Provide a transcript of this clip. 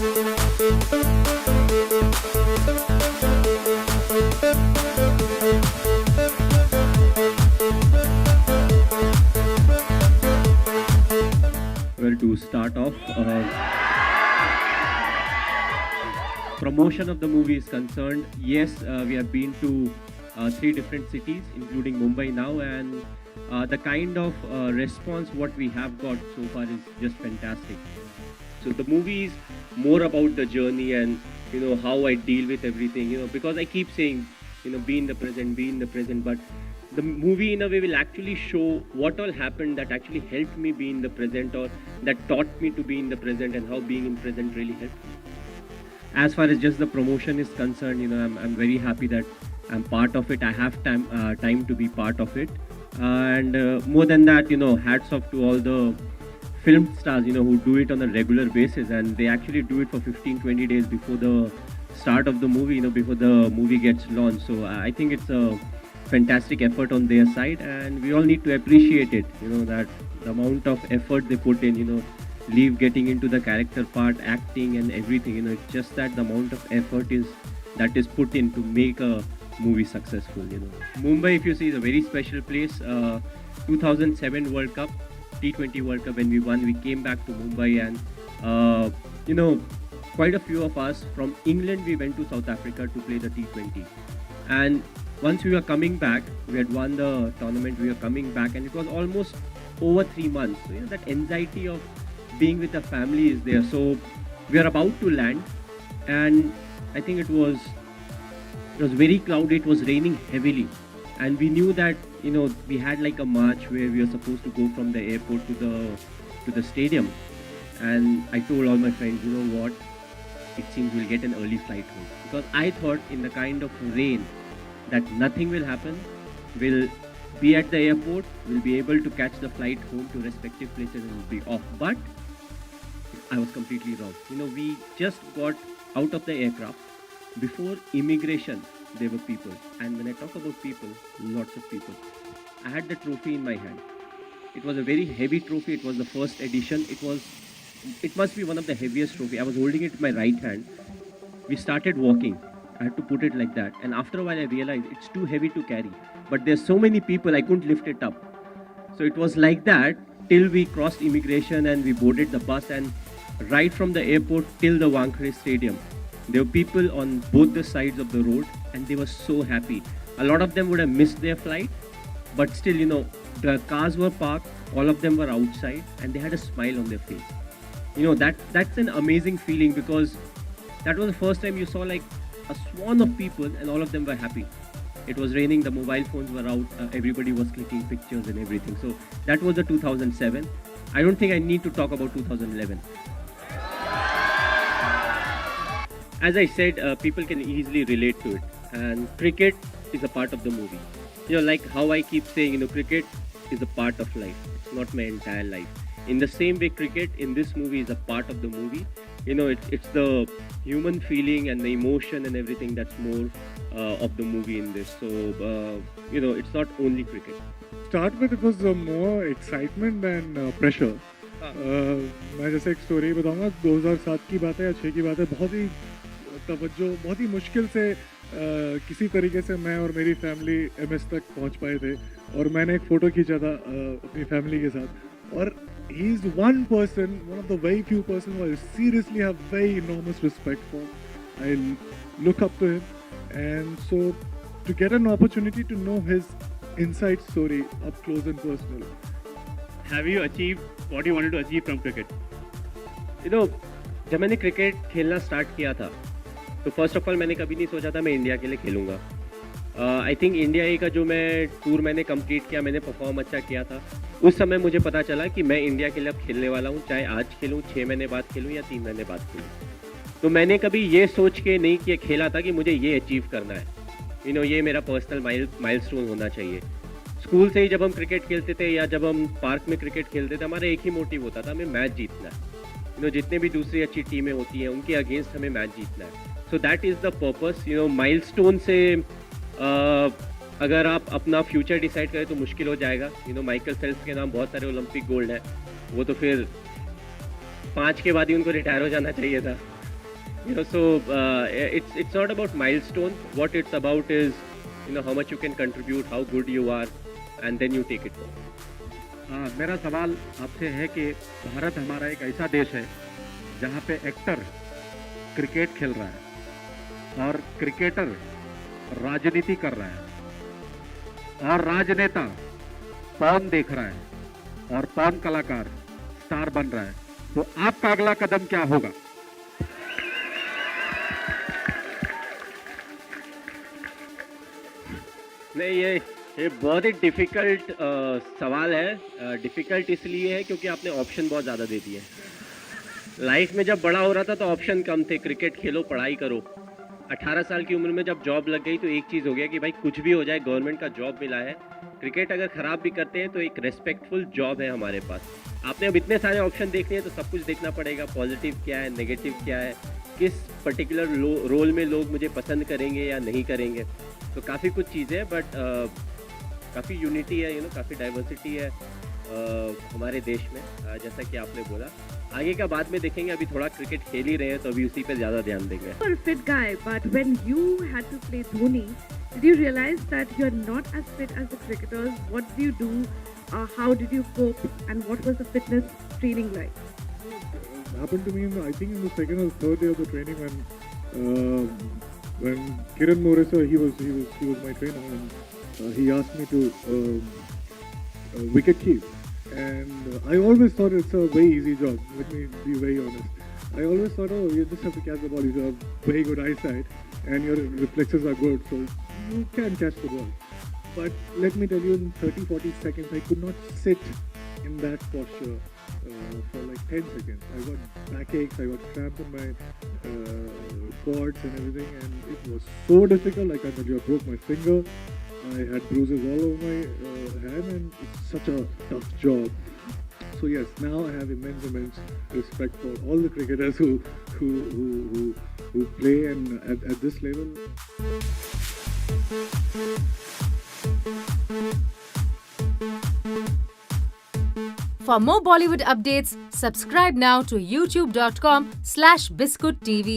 Well, to start off, promotion of the movie is concerned, yes, we have been to 3 different cities, including Mumbai now, and the kind of response what we have got so far is just fantastic. So the movie is more about the journey and how I deal with everything. Because I keep saying be in the present, but the movie in a way will actually show what all happened that actually helped me be in the present, or that taught me to be in the present, and how being in present really helped me. As far as just the promotion is concerned, I'm very happy that I'm part of it. I have time to be part of it, and more than that, hats off to all the film stars, who do it on a regular basis, and they actually do it for 15-20 days before the start of the movie, before the movie gets launched. So I think it's a fantastic effort on their side, and we all need to appreciate it, that the amount of effort they put in, leave getting into the character part, acting and everything, it's just that the amount of effort that is put in to make a movie successful. Mumbai, if you see, is a very special place. 2007 World Cup, T20 World Cup, when we won, we came back to Mumbai, and quite a few of us from England, we went to South Africa to play the T20. And once we were coming back, we had won the tournament, we were coming back, and it was almost over 3 months. So, that anxiety of being with the family is there. So we are about to land, and I think it was very cloudy, it was raining heavily, and we knew that we had like a march where we were supposed to go from the airport to the stadium. And I told all my friends, what, it seems we'll get an early flight home, because I thought in the kind of rain that nothing will happen. We'll be at the airport, we'll be able to catch the flight home to respective places and we'll be off. But I was completely wrong. We just got out of the aircraft. Before immigration, there were people. And when I talk about people, lots of people. I had the trophy in my hand. It was a very heavy trophy. It was the first edition. It must be one of the heaviest trophy. I was holding it in my right hand. We started walking. I had to put it like that. And after a while, I realized it's too heavy to carry. But there's so many people, I couldn't lift it up. So it was like that till we crossed immigration and we boarded the bus, and right from the airport till the Wankhede Stadium, there were people on both the sides of the road, and they were so happy. A lot of them would have missed their flight, but still, the cars were parked, all of them were outside, and they had a smile on their face. That's an amazing feeling, because that was the first time you saw like a swarm of people and all of them were happy. It was raining, the mobile phones were out, everybody was clicking pictures and everything. So that was the 2007. I don't think I need to talk about 2011. As I said, people can easily relate to it, and cricket is a part of the movie. Like how I keep saying, cricket is a part of life. It's not my entire life. In the same way, cricket in this movie is a part of the movie. It's the human feeling and the emotion and everything that's more of the movie in this. So, it's not only cricket. Start with it was more excitement than pressure. मैं जैसे एक story बताऊंगा, 2007 की बात है या 6 की बात है, बहुत ही तवज्जो, बहुत ही मुश्किल से किसी तरीके से मैं और मेरी फैमिली एमएस तक पहुंच पाए थे, और मैंने एक फ़ोटो खींचा था अपनी फैमिली के साथ. और he is one of the very few person who I seriously have very enormous respect for. I look up to him, and so to get an opportunity to know his inside story up close and personal. Have you achieved what you wanted to achieve from cricket? जब मैंने cricket खेलना start किया था, तो first of all मैंने कभी नहीं सोचा था मैं इंडिया के लिए खेलूँगा. आई थिंक इंडिया ए का जो मैं टूर मैंने कंप्लीट किया, मैंने परफॉर्म अच्छा किया था. उस समय मुझे पता चला कि मैं इंडिया के लिए अब खेलने वाला हूँ, चाहे आज खेलूँ, 6 महीने बाद खेलूँ या 3 महीने बाद खेलूँ. तो मैंने कभी ये सोच के नहीं किया खेला था कि मुझे ये अचीव करना है, ये मेरा पर्सनल माइलस्टोन होना चाहिए. स्कूल से ही जब हम क्रिकेट खेलते थे या जब हम पार्क में क्रिकेट खेलते थे, हमारा एक ही मोटिव होता था, हमें मैच जीतना है. जितने भी दूसरी अच्छी टीमें होती हैं उनके अगेंस्ट हमें मैच जीतना है. So that is the purpose. Milestone से अगर आप अपना फ्यूचर डिसाइड करें तो मुश्किल हो जाएगा. माइकल फेल्प्स के नाम बहुत सारे ओलंपिक गोल्ड हैं, वो तो फिर 5 के बाद ही उनको रिटायर हो जाना चाहिए था. So it's not about milestone. What it's about is, how much you can contribute, how good you are, and then you take it forward. मेरा सवाल आपसे है कि भारत हमारा एक ऐसा देश है जहाँ पे एक्टर क्रिकेट खेल रहा है और क्रिकेटर राजनीति कर रहा है और राजनेता पॉर्न देख रहा है और पॉर्न कलाकार स्टार बन रहा है, तो आपका अगला कदम क्या होगा? नहीं, ये बहुत ही डिफ़िकल्ट सवाल है। डिफ़िकल्ट इसलिए है क्योंकि आपने ऑप्शन बहुत ज़्यादा दे दिए। लाइफ में जब बड़ा हो रहा था तो ऑप्शन कम थे, क्रिकेट खेलो, पढ़ाई करो। 18 साल की उम्र में जब जॉब लग गई तो एक चीज़ हो गया कि भाई कुछ भी हो जाए, गवर्नमेंट का जॉब मिला है। क्रिकेट अगर ख़राब भी करते हैं तो एक रेस्पेक्टफुल जॉब है हमारे पास। आपने अब इतने सारे ऑप्शन देखने हैं तो सब कुछ देखना पड़ेगा, पॉजिटिव क्या है, नेगेटिव क्या है, किस पर्टिकुलर रोल में लोग मुझे पसंद करेंगे या नहीं करेंगे। तो काफ़ी कुछ चीज़ें हैं, बट काफ़ी यूनिटी है, काफ़ी डाइवर्सिटी है हमारे देश में, जैसा कि आपने बोला। आगे का बाद में देखेंगे, अभी थोड़ा क्रिकेट खेल ही रहे हैं तो अभी उसी पे ज़्यादा ध्यान देंगे। You are a fit guy, but when you had to play Dhoni, did you realize that you're not as fit as the cricketers? What did you do? How did you cope? And what was the fitness training like? Happened to me I think in the second or third day of the training when Kiran Morisa he was my trainer, and he asked me to wicket keep, and I always thought it's a very easy job. Let me be very honest. I always thought, oh, you just have to catch the ball. You have very good eyesight and your reflexes are good, so you can catch the ball. But let me tell you, in 30-40 seconds I could not sit in that posture for like 10 seconds. I got backaches, I got cramp in my quads and everything, and it was so difficult. Like I tell you, I broke my finger. I had bruises all over my hand, and it's such a tough job. So yes, now I have immense respect for all the cricketers who play and at this level. For more Bollywood updates, subscribe now to youtube.com/biscuittv.